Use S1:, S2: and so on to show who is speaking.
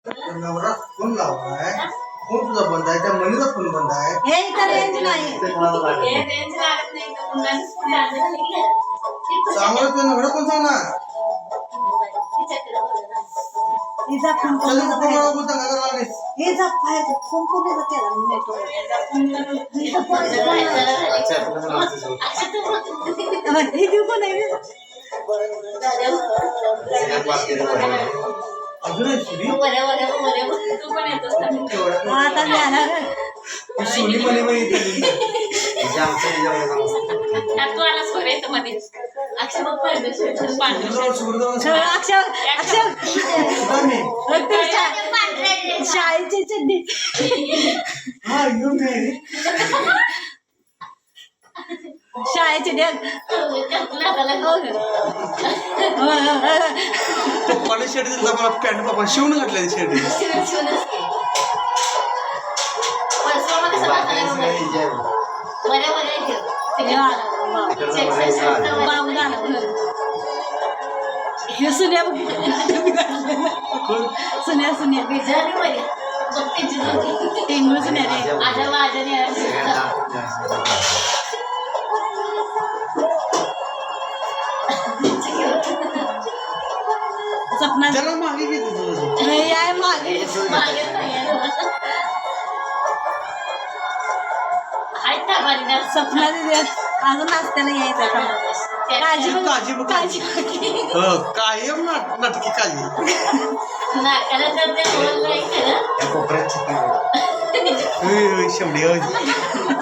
S1: नवरा फोन लावलाय, फोन तुझा बंद आहे, त्या मनीचा फोन बंद आहे.
S2: हे इथं रेंज नाही.
S1: चांगलं तुझा नवरा कोण सांगणार?
S2: हिचा फोन
S1: त्याला
S2: कोणाचा
S1: कुठं मला बोलता काय करायला लागलीस?
S2: हिचा फोन कोणाचा केला नेटवर्क हे देऊ कोण आहे
S1: अजून आहे शिरी?
S2: आता जाणार
S1: ती शिवली मनी मनी इथे.
S2: शाळेची चड्डी
S1: हा घेऊन ये.
S2: शाळेची
S1: पप्पाने शर्ट दिला मला पॅन्ट पप्पा शिवून घातल्या शर्ट.
S2: सुन्या सुन्या सुन्या टेंगू सुन्या रे सपना
S1: त्याला मागे घेते तुझं.
S2: नाही आहे मागे सपना दिदी अजून नाश्त्याला यायचं काळजी काळजी
S1: कायम नाटकी काळजी. शेवटी